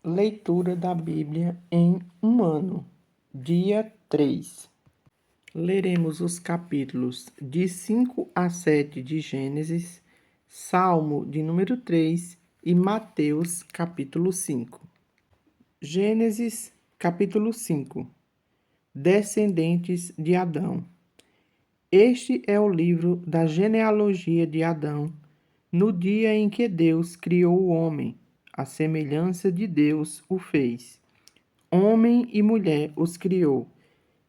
Leitura da Bíblia em um ano, dia 3. Leremos os capítulos de 5 a 7 de Gênesis, Salmo de número 3 e Mateus, capítulo 5. Gênesis, capítulo 5. Descendentes de Adão. Este é o livro da genealogia de Adão, no dia em que Deus criou o homem. A semelhança de Deus o fez. Homem e mulher os criou,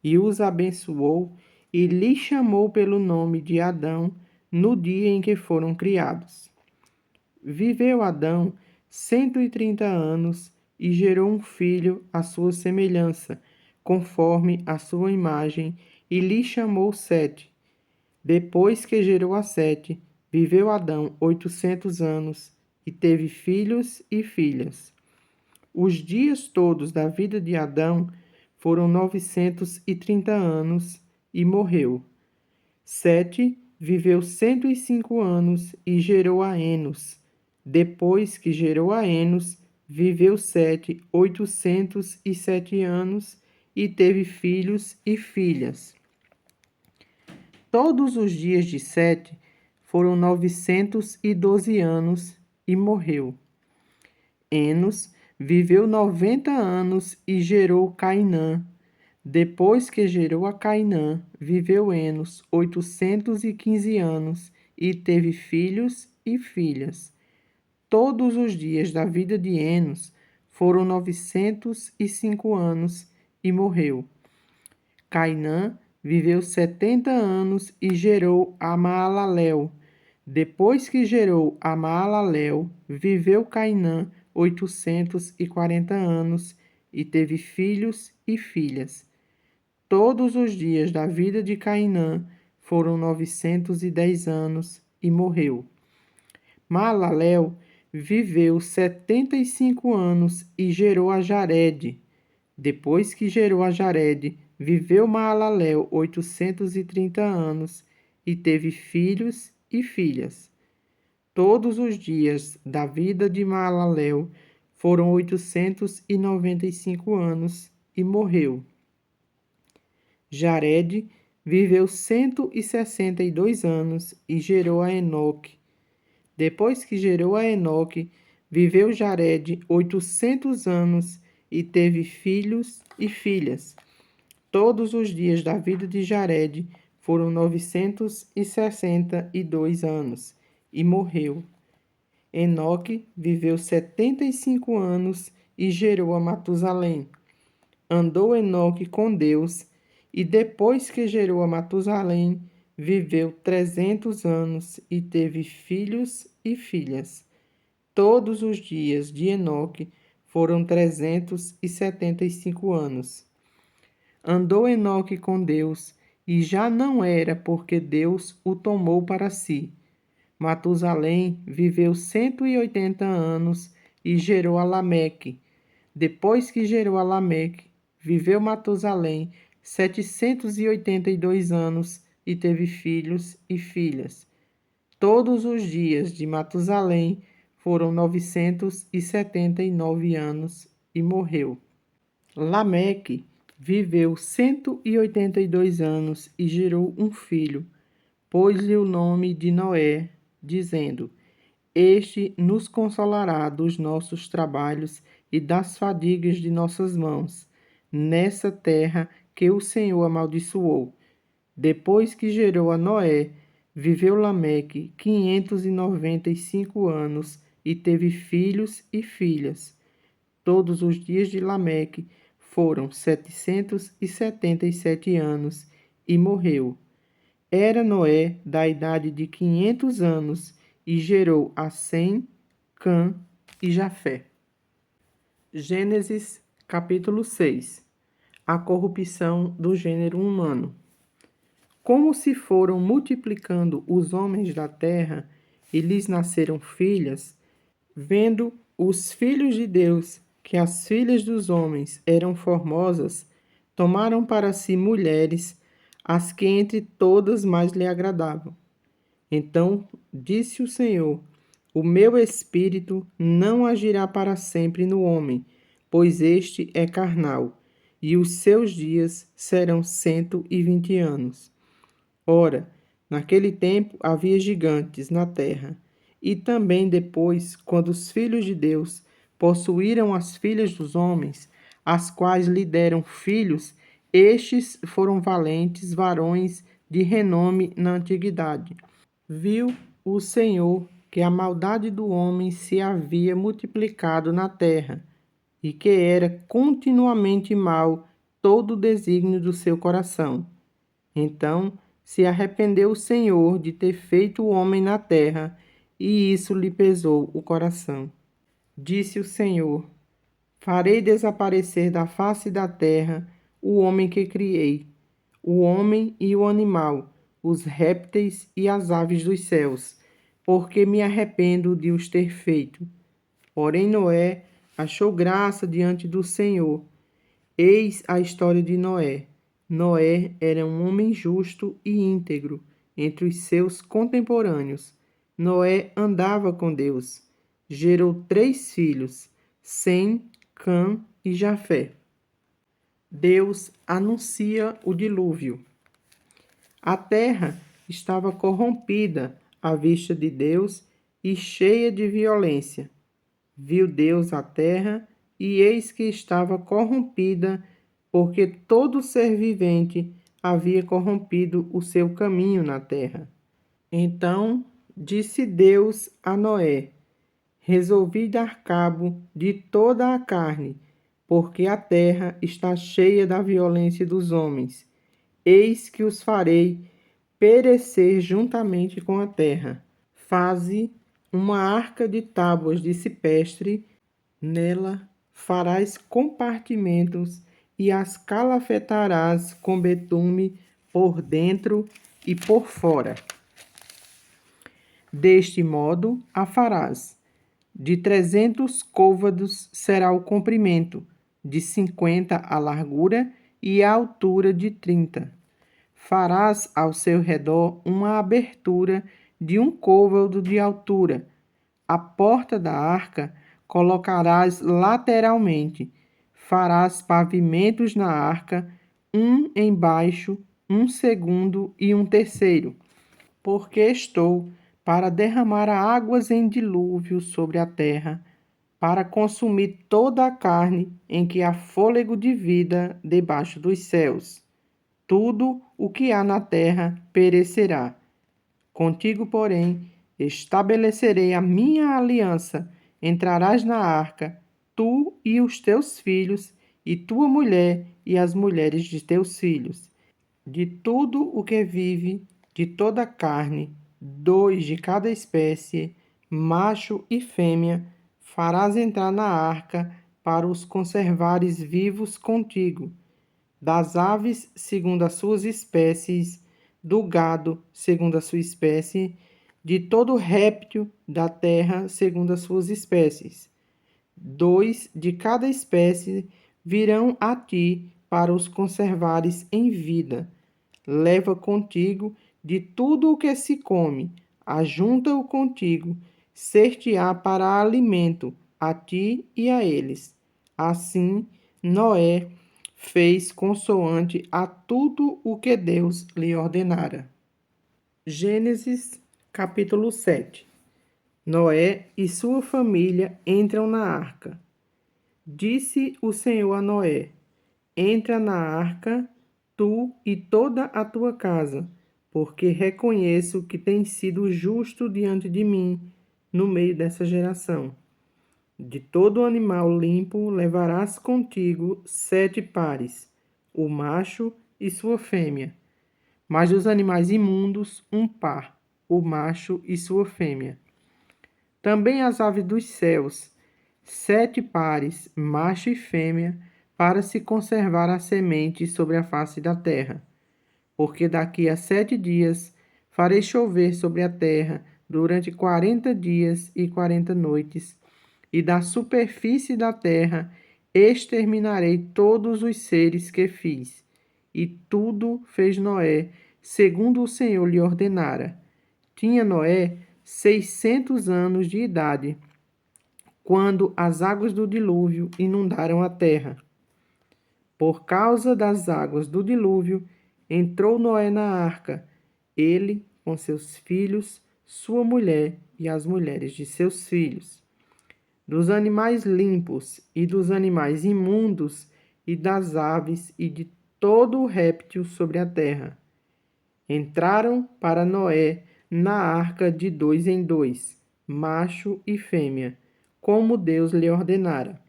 e os abençoou, e lhes chamou pelo nome de Adão no dia em que foram criados. Viveu Adão 130 anos e gerou um filho à sua semelhança, conforme a sua imagem, e lhe chamou Sete. Depois que gerou a Sete, viveu Adão 800 anos e teve filhos e filhas. Os dias todos da vida de Adão foram 930 anos e morreu. Sete viveu 105 anos e gerou a Enos. Depois que gerou a Enos, viveu Sete 807 anos e teve filhos e filhas. Todos os dias de Sete foram 912 anos e morreu. Enos viveu 90 anos e gerou Cainã. Depois que gerou a Cainã, viveu Enos 815 anos e teve filhos e filhas. Todos os dias da vida de Enos foram 905 anos e morreu. Cainã viveu 70 anos e gerou a Maalalel. Depois que gerou a Maalalel, viveu Cainã 840 anos e teve filhos e filhas. Todos os dias da vida de Cainã foram 910 anos e morreu. Maalalel viveu 75 anos e gerou a Jarede. Depois que gerou a Jarede, viveu Maalalel 830 anos e teve filhos e filhas. Todos os dias da vida de Maalalel foram 895 anos e morreu. Jarede viveu 162 anos e gerou a Enoque. Depois que gerou a Enoque, viveu Jarede 800 anos e teve filhos e filhas. Todos os dias da vida de Jarede foram 962 anos e morreu. Enoque viveu 75 anos e gerou a Matusalém. Andou Enoque com Deus e depois que gerou a Matusalém, viveu 300 anos e teve filhos e filhas. Todos os dias de Enoque foram 375 anos. Andou Enoque com Deus e já não era porque Deus o tomou para si. Matusalém viveu 180 anos e gerou a Lameque. Depois que gerou a Lameque, viveu Matusalém 782 anos e teve filhos e filhas. Todos os dias de Matusalém foram 979 anos e morreu. Lameque viveu 182 anos e gerou um filho. Pôs-lhe o nome de Noé, dizendo: Este nos consolará dos nossos trabalhos e das fadigas de nossas mãos, nessa terra que o Senhor amaldiçoou. Depois que gerou a Noé, viveu Lameque 595 anos e teve filhos e filhas. Todos os dias de Lameque foram 777 anos e morreu. Era Noé da idade de 500 anos e gerou a Sem, Cã e Jafé. Gênesis, capítulo 6. A corrupção do gênero humano. Como se foram multiplicando os homens da terra e lhes nasceram filhas, vendo os filhos de Deus que as filhas dos homens eram formosas, tomaram para si mulheres, as que entre todas mais lhe agradavam. Então disse o Senhor: O meu espírito não agirá para sempre no homem, pois este é carnal, e os seus dias serão 120 anos. Ora, naquele tempo havia gigantes na terra, e também depois, quando os filhos de Deus possuíram as filhas dos homens, as quais lhe deram filhos, estes foram valentes varões de renome na antiguidade. Viu o Senhor que a maldade do homem se havia multiplicado na terra, e que era continuamente mal todo o desígnio do seu coração. Então se arrependeu o Senhor de ter feito o homem na terra, e isso lhe pesou o coração. Disse o Senhor: Farei desaparecer da face da terra o homem que criei, o homem e o animal, os répteis e as aves dos céus, porque me arrependo de os ter feito. Porém Noé achou graça diante do Senhor. Eis a história de Noé. Noé era um homem justo e íntegro entre os seus contemporâneos. Noé andava com Deus. Gerou 3 filhos, Sem, Cã e Jafé. Deus anuncia o dilúvio. A terra estava corrompida à vista de Deus e cheia de violência. Viu Deus a terra, e eis que estava corrompida, porque todo ser vivente havia corrompido o seu caminho na terra. Então disse Deus a Noé: Resolvi dar cabo de toda a carne, porque a terra está cheia da violência dos homens. Eis que os farei perecer juntamente com a terra. Faze uma arca de tábuas de cipestre, nela farás compartimentos e as calafetarás com betume por dentro e por fora. Deste modo a farás. De 300 côvados será o comprimento, de 50 a largura e a altura de 30. Farás ao seu redor uma abertura de 1 côvado de altura. A porta da arca colocarás lateralmente. Farás pavimentos na arca, um embaixo, um segundo e um terceiro. Porque estou para derramar águas em dilúvio sobre a terra, para consumir toda a carne em que há fôlego de vida debaixo dos céus. Tudo o que há na terra perecerá. Contigo, porém, estabelecerei a minha aliança. Entrarás na arca, tu e os teus filhos, e tua mulher e as mulheres de teus filhos. De tudo o que vive, de toda a carne, 2 de cada espécie, macho e fêmea, farás entrar na arca para os conservares vivos contigo. Das aves, segundo as suas espécies, do gado, segundo a sua espécie, de todo réptil da terra, segundo as suas espécies. 2 de cada espécie virão a ti para os conservares em vida. Leva contigo de tudo o que se come, ajunta-o contigo, ser-te-á para alimento, a ti e a eles. Assim, Noé fez consoante a tudo o que Deus lhe ordenara. Gênesis, capítulo 7. Noé e sua família entram na arca. Disse o Senhor a Noé: Entra na arca, tu e toda a tua casa, porque reconheço que tens sido justo diante de mim no meio dessa geração. De todo animal limpo levarás contigo 7 pares, o macho e sua fêmea. Mas dos animais imundos, 1 par, o macho e sua fêmea. Também as aves dos céus, 7 pares, macho e fêmea, para se conservar a semente sobre a face da terra. Porque daqui a 7 dias farei chover sobre a terra durante 40 dias e 40 noites, e da superfície da terra exterminarei todos os seres que fiz. E tudo fez Noé, segundo o Senhor lhe ordenara. Tinha Noé 600 anos de idade, quando as águas do dilúvio inundaram a terra. Por causa das águas do dilúvio, entrou Noé na arca, ele com seus filhos, sua mulher e as mulheres de seus filhos. Dos animais limpos e dos animais imundos, e das aves e de todo o réptil sobre a terra. Entraram para Noé na arca de 2 em 2, macho e fêmea, como Deus lhe ordenara.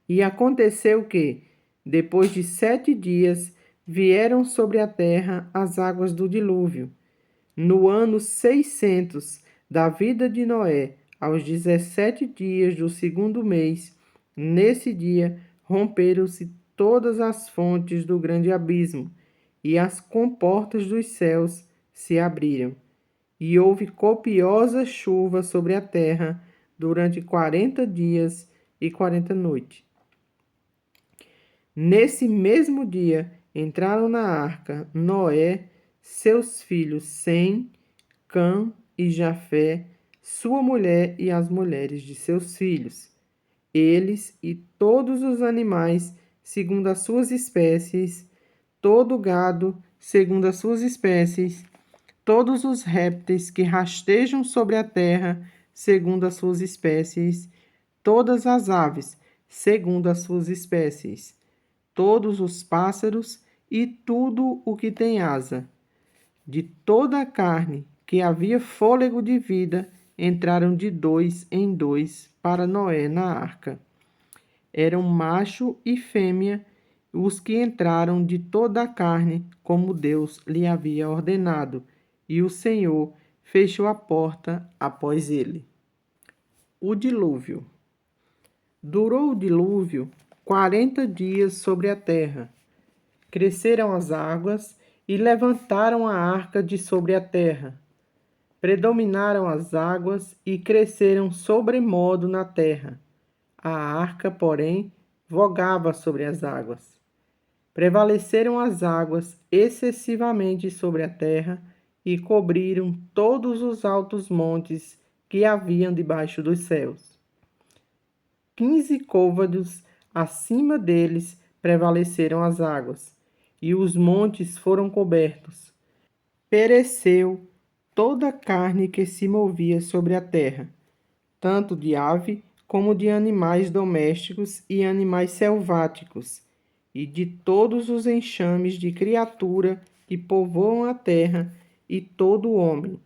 E aconteceu que, depois de 7 dias, vieram sobre a terra as águas do dilúvio. No ano 600 da vida de Noé, aos 17 dias do segundo mês, nesse dia romperam-se todas as fontes do grande abismo, e as comportas dos céus se abriram. E houve copiosa chuva sobre a terra durante 40 dias e 40 noites. Nesse mesmo dia entraram na arca Noé, seus filhos Sem, Cã e Jafé, sua mulher e as mulheres de seus filhos, eles e todos os animais segundo as suas espécies, todo o gado segundo as suas espécies, todos os répteis que rastejam sobre a terra segundo as suas espécies, todas as aves segundo as suas espécies, todos os pássaros e tudo o que tem asa. De toda a carne que havia fôlego de vida, entraram de 2 em 2 para Noé na arca. Eram macho e fêmea os que entraram de toda a carne, como Deus lhe havia ordenado, e o Senhor fechou a porta após ele. O dilúvio. Durou o dilúvio 40 dias sobre a terra. Cresceram as águas e levantaram a arca de sobre a terra. Predominaram as águas e cresceram sobremodo na terra. A arca, porém, vogava sobre as águas. Prevaleceram as águas excessivamente sobre a terra e cobriram todos os altos montes que haviam debaixo dos céus. 15 côvados acima deles prevaleceram as águas, e os montes foram cobertos. Pereceu toda a carne que se movia sobre a terra, tanto de ave como de animais domésticos e animais selváticos, e de todos os enxames de criatura que povoam a terra, e todo o homem.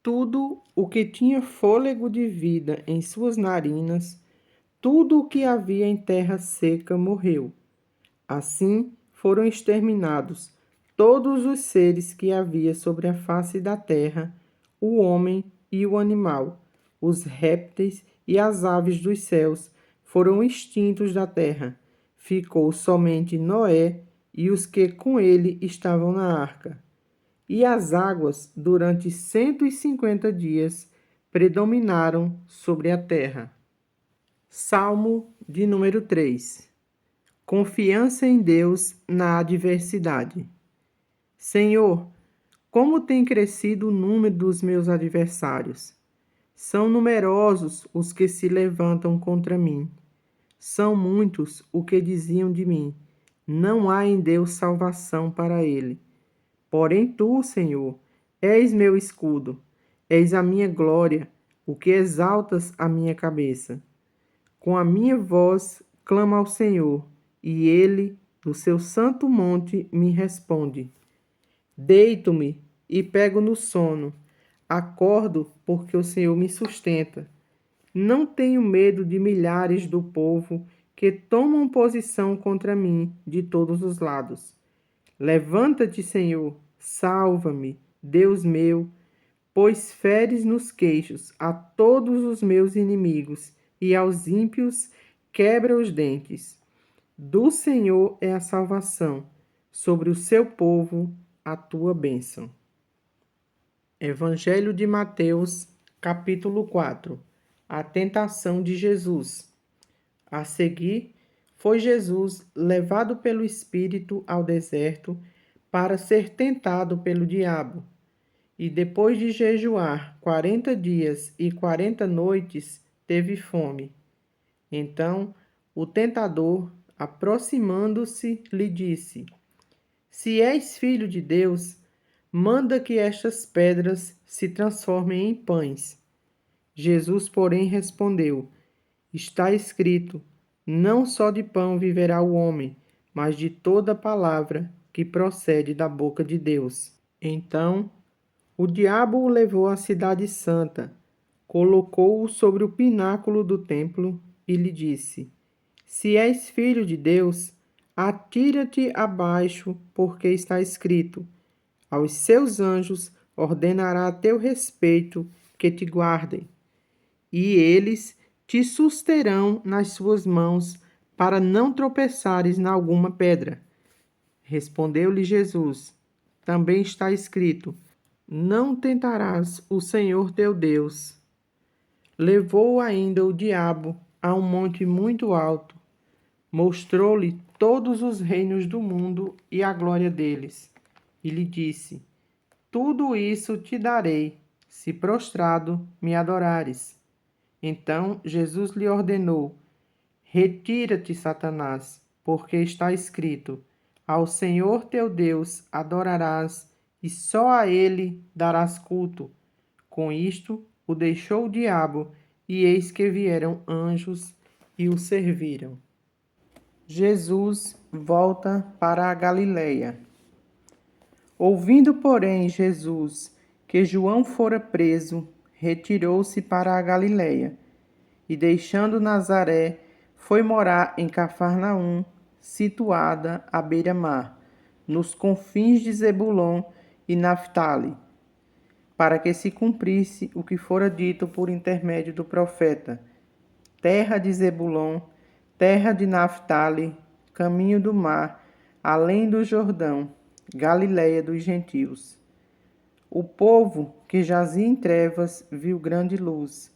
Tudo o que tinha fôlego de vida em suas narinas, tudo o que havia em terra seca morreu. Assim foram exterminados todos os seres que havia sobre a face da terra, o homem e o animal, os répteis e as aves dos céus foram extintos da terra. Ficou somente Noé e os que com ele estavam na arca. E as águas, durante 150 dias, predominaram sobre a terra. Salmo de número 3. Confiança em Deus na adversidade. Senhor, como tem crescido o número dos meus adversários? São numerosos os que se levantam contra mim. São muitos os que diziam de mim: não há em Deus salvação para ele. Porém tu, Senhor, és meu escudo, és a minha glória, o que exaltas a minha cabeça. Com a minha voz clamo ao Senhor, e ele, do seu santo monte, me responde. Deito-me e pego no sono. Acordo porque o Senhor me sustenta. Não tenho medo de milhares do povo que tomam posição contra mim de todos os lados. Levanta-te, Senhor, salva-me, Deus meu, pois feres nos queixos a todos os meus inimigos e aos ímpios quebra os dentes. Do Senhor é a salvação, sobre o seu povo a tua bênção. Evangelho de Mateus, capítulo 4. A tentação de Jesus. A seguir, foi Jesus levado pelo Espírito ao deserto para ser tentado pelo diabo. E depois de jejuar 40 dias e 40 noites, teve fome. Então o tentador, aproximando-se, lhe disse: Se és filho de Deus, manda que estas pedras se transformem em pães. Jesus, porém, respondeu: Está escrito: Não só de pão viverá o homem, mas de toda palavra que procede da boca de Deus. Então o diabo o levou à cidade santa, colocou-o sobre o pináculo do templo e lhe disse: Se és filho de Deus, atira-te abaixo, porque está escrito: Aos seus anjos ordenará a teu respeito que te guardem, e eles te susterão nas suas mãos, para não tropeçares em alguma pedra. Respondeu-lhe Jesus: Também está escrito: Não tentarás o Senhor teu Deus. Levou ainda o diabo a um monte muito alto, mostrou-lhe todos os reinos do mundo e a glória deles, e lhe disse: Tudo isso te darei, se prostrado me adorares. Então Jesus lhe ordenou: Retira-te, Satanás, porque está escrito: Ao Senhor teu Deus adorarás, e só a ele darás culto. Com isto o deixou o diabo, e eis que vieram anjos e o serviram. Jesus volta para a Galileia. Ouvindo, porém, Jesus que João fora preso, retirou-se para a Galileia, e deixando Nazaré, foi morar em Cafarnaum, situada à beira-mar, nos confins de Zebulon e Naftali, para que se cumprisse o que fora dito por intermédio do profeta: terra de Zebulon, terra de Naftali, caminho do mar, além do Jordão, Galileia dos gentios. O povo que jazia em trevas viu grande luz,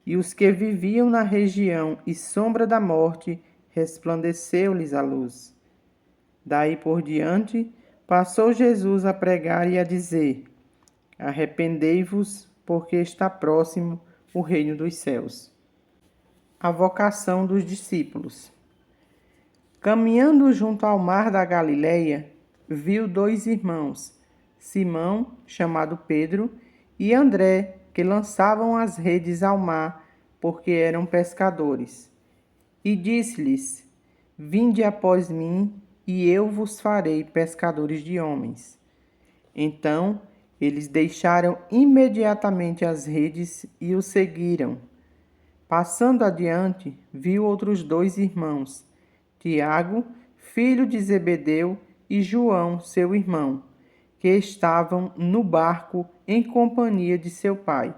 e os que viviam na região e sombra da morte, resplandeceu-lhes a luz. Daí por diante, passou Jesus a pregar e a dizer: Arrependei-vos, porque está próximo o reino dos céus. A vocação dos discípulos. Caminhando junto ao mar da Galileia, viu dois irmãos, Simão, chamado Pedro, e André, que lançavam as redes ao mar, porque eram pescadores. E disse-lhes: Vinde após mim, e eu vos farei pescadores de homens. Então eles deixaram imediatamente as redes e o seguiram. Passando adiante, viu outros dois irmãos, Tiago, filho de Zebedeu, e João, seu irmão, que estavam no barco em companhia de seu pai,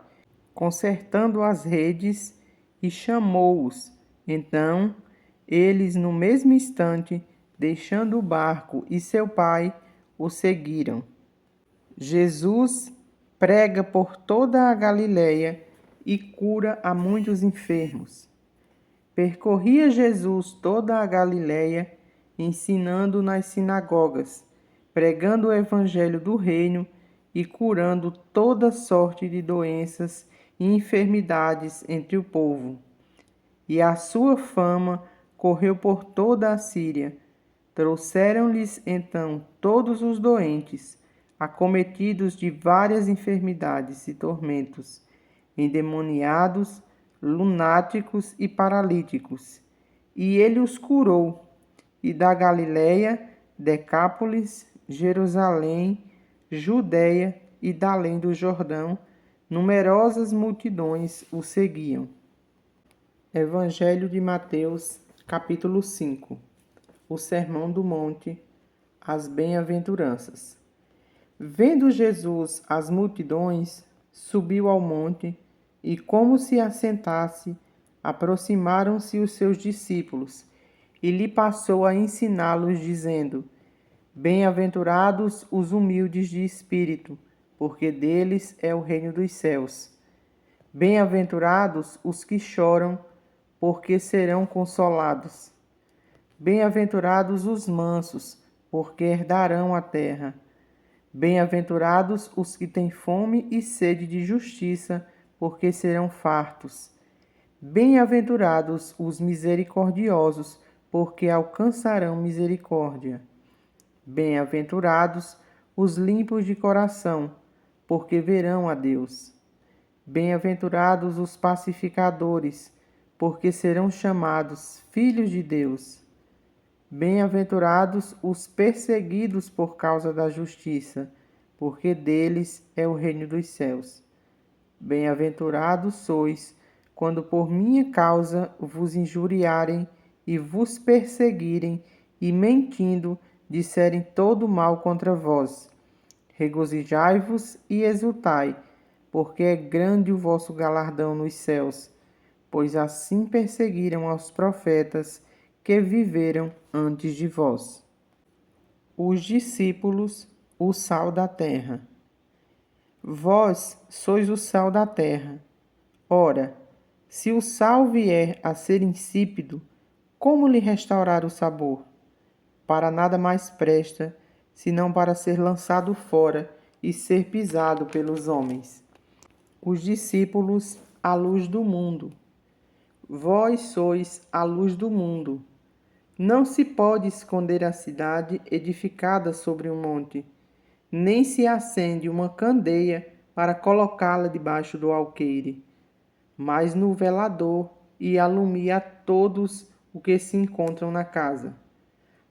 consertando as redes, e chamou-os. Então, eles, no mesmo instante, deixando o barco e seu pai, o seguiram. Jesus prega por toda a Galileia e cura a muitos enfermos. Percorria Jesus toda a Galileia, ensinando nas sinagogas, pregando o evangelho do reino e curando toda sorte de doenças e enfermidades entre o povo. E a sua fama correu por toda a Síria. Trouxeram-lhes então todos os doentes, acometidos de várias enfermidades e tormentos, endemoniados, lunáticos e paralíticos, e ele os curou. E da Galileia, Decápolis, Jerusalém, Judeia e da além do Jordão, numerosas multidões o seguiam. Evangelho de Mateus, capítulo 5. O Sermão do Monte, as bem-aventuranças. Vendo Jesus as multidões, subiu ao monte, e como se assentasse, aproximaram-se os seus discípulos, e lhe passou a ensiná-los, dizendo: Bem-aventurados os humildes de espírito, porque deles é o reino dos céus. Bem-aventurados os que choram, porque serão consolados. Bem-aventurados os mansos, porque herdarão a terra. Bem-aventurados os que têm fome e sede de justiça, porque serão fartos. Bem-aventurados os misericordiosos, porque alcançarão misericórdia. Bem-aventurados os limpos de coração, porque verão a Deus. Bem-aventurados os pacificadores, porque serão chamados filhos de Deus. Bem-aventurados os perseguidos por causa da justiça, porque deles é o reino dos céus. Bem-aventurados sois, quando por minha causa vos injuriarem e vos perseguirem, e mentindo disserem todo mal contra vós. Regozijai-vos e exultai, porque é grande o vosso galardão nos céus, pois assim perseguiram aos profetas que viveram antes de vós. Os discípulos, o sal da terra. Vós sois o sal da terra. Ora, se o sal vier a ser insípido, como lhe restaurar o sabor? Para nada mais presta, senão para ser lançado fora e ser pisado pelos homens. Os discípulos, a luz do mundo. Vós sois a luz do mundo. Não se pode esconder a cidade edificada sobre um monte, nem se acende uma candeia para colocá-la debaixo do alqueire, mas no velador, e alumia a todos os que se encontram na casa.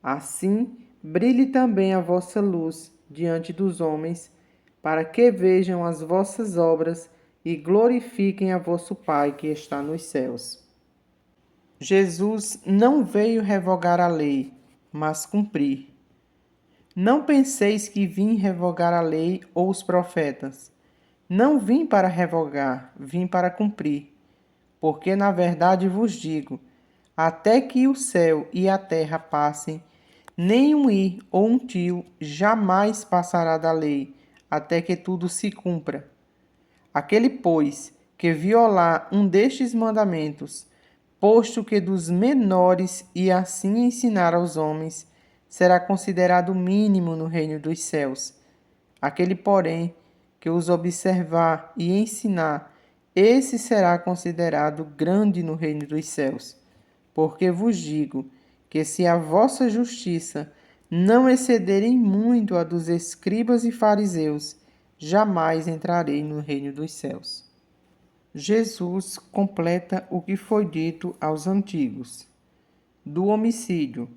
Assim, brilhe também a vossa luz diante dos homens, para que vejam as vossas obras e glorifiquem a vosso Pai que está nos céus. Jesus não veio revogar a lei, mas cumprir. Não penseis que vim revogar a lei ou os profetas. Não vim para revogar, vim para cumprir. Porque na verdade vos digo, até que o céu e a terra passem, nem um i ou um tio jamais passará da lei, até que tudo se cumpra. Aquele, pois, que violar um destes mandamentos, posto que dos menores, e assim ensinar aos homens, será considerado mínimo no reino dos céus. Aquele, porém, que os observar e ensinar, esse será considerado grande no reino dos céus. Porque vos digo que se a vossa justiça não excederem muito a dos escribas e fariseus, jamais entrarei no reino dos céus. Jesus completa o que foi dito aos antigos. Do homicídio.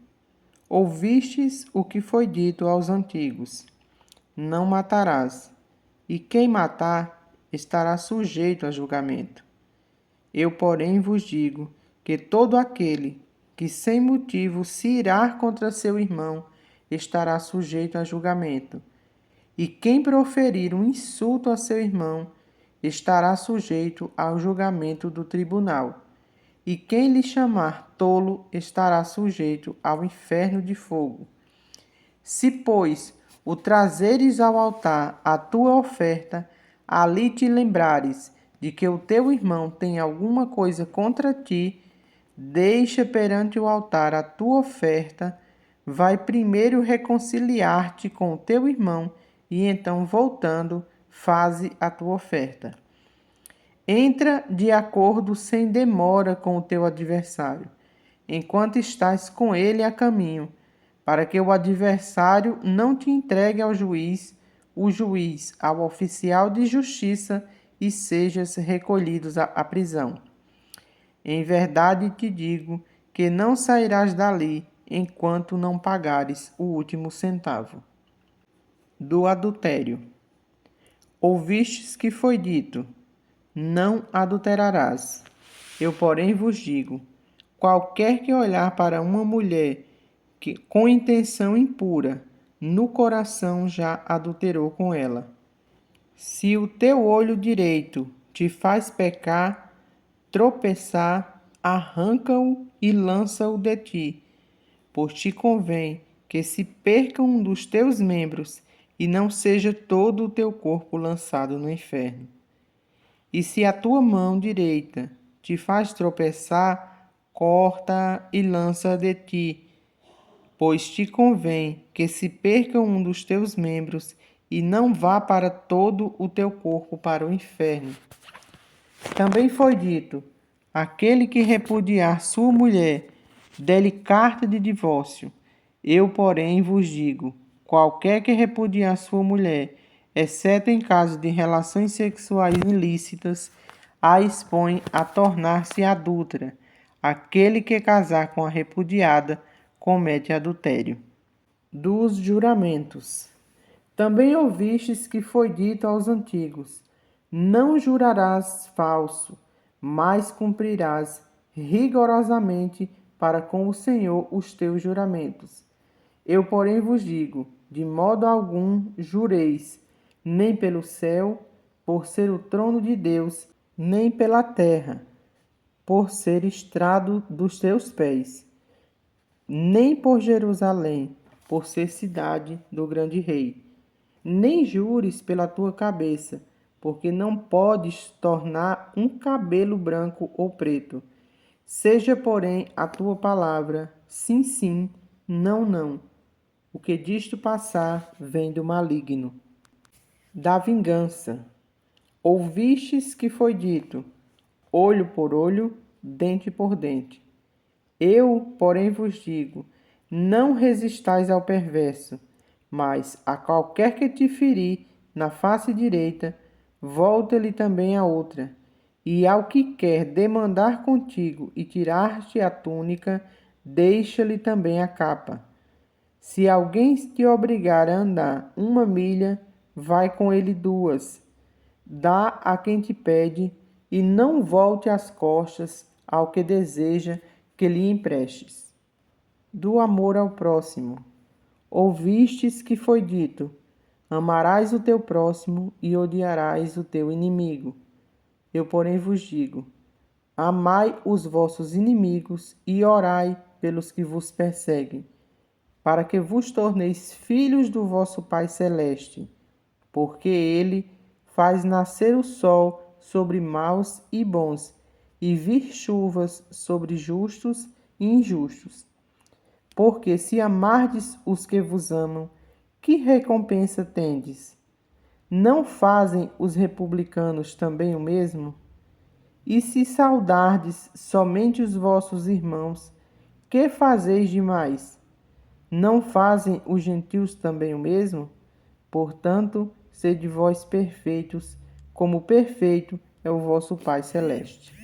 Ouvistes o que foi dito aos antigos: não matarás, e quem matar estará sujeito a julgamento. Eu, porém, vos digo que todo aquele que sem motivo se irar contra seu irmão estará sujeito a julgamento. E quem proferir um insulto a seu irmão estará sujeito ao julgamento do tribunal. E quem lhe chamar tolo estará sujeito ao inferno de fogo. Se, pois, o trazeres ao altar a tua oferta, ali te lembrares de que o teu irmão tem alguma coisa contra ti, deixa perante o altar a tua oferta, vai primeiro reconciliar-te com o teu irmão, e então, voltando, faze a tua oferta. Entra de acordo sem demora com o teu adversário, enquanto estás com ele a caminho, para que o adversário não te entregue ao juiz, o juiz ao oficial de justiça, e sejas recolhidos à prisão. Em verdade te digo que não sairás dali enquanto não pagares o último centavo. Do adultério. Ouvistes que foi dito: não adulterarás. Eu, porém, vos digo: qualquer que olhar para uma mulher que, com intenção impura, no coração já adulterou com ela. Se o teu olho direito te faz pecar, tropeçar, arranca-o e lança-o de ti, pois te convém que se perca um dos teus membros e não seja todo o teu corpo lançado no inferno. E se a tua mão direita te faz tropeçar, corta-a e lança-a de ti, pois te convém que se perca um dos teus membros e não vá para todo o teu corpo para o inferno. Também foi dito: Aquele que repudiar sua mulher, dê-lhe carta de divórcio. Eu, porém, vos digo: qualquer que repudiar sua mulher, exceto em caso de relações sexuais ilícitas, a expõe a tornar-se adúltera. Aquele que casar com a repudiada comete adultério. Dos juramentos. Também ouvistes que foi dito aos antigos: não jurarás falso, mas cumprirás rigorosamente para com o Senhor os teus juramentos. Eu, porém, vos digo: de modo algum jureis, nem pelo céu, por ser o trono de Deus, nem pela terra, por ser estrado dos teus pés, nem por Jerusalém, por ser cidade do grande rei. Nem jures pela tua cabeça, porque não podes tornar um cabelo branco ou preto. Seja, porém, a tua palavra sim, sim, não, não. O que disto passar vem do maligno. Da vingança. Ouvistes que foi dito: olho por olho, dente por dente. Eu, porém, vos digo: não resistais ao perverso, mas a qualquer que te ferir na face direita, volta-lhe também a outra. E ao que quer demandar contigo e tirar-te a túnica, deixa-lhe também a capa. Se alguém te obrigar a andar 1 milha, vai com ele 2. Dá a quem te pede, e não volte as costas ao que deseja que lhe emprestes. Do amor ao próximo. Ouvistes que foi dito: amarás o teu próximo e odiarás o teu inimigo. Eu, porém, vos digo: amai os vossos inimigos e orai pelos que vos perseguem, para que vos torneis filhos do vosso Pai Celeste, porque ele faz nascer o sol sobre maus e bons, e vir chuvas sobre justos e injustos. Porque se amardes os que vos amam, que recompensa tendes? Não fazem os republicanos também o mesmo? E se saudardes somente os vossos irmãos, que fazeis demais? Não fazem os gentios também o mesmo? Portanto, sede vós perfeitos, como perfeito é o vosso Pai Celeste.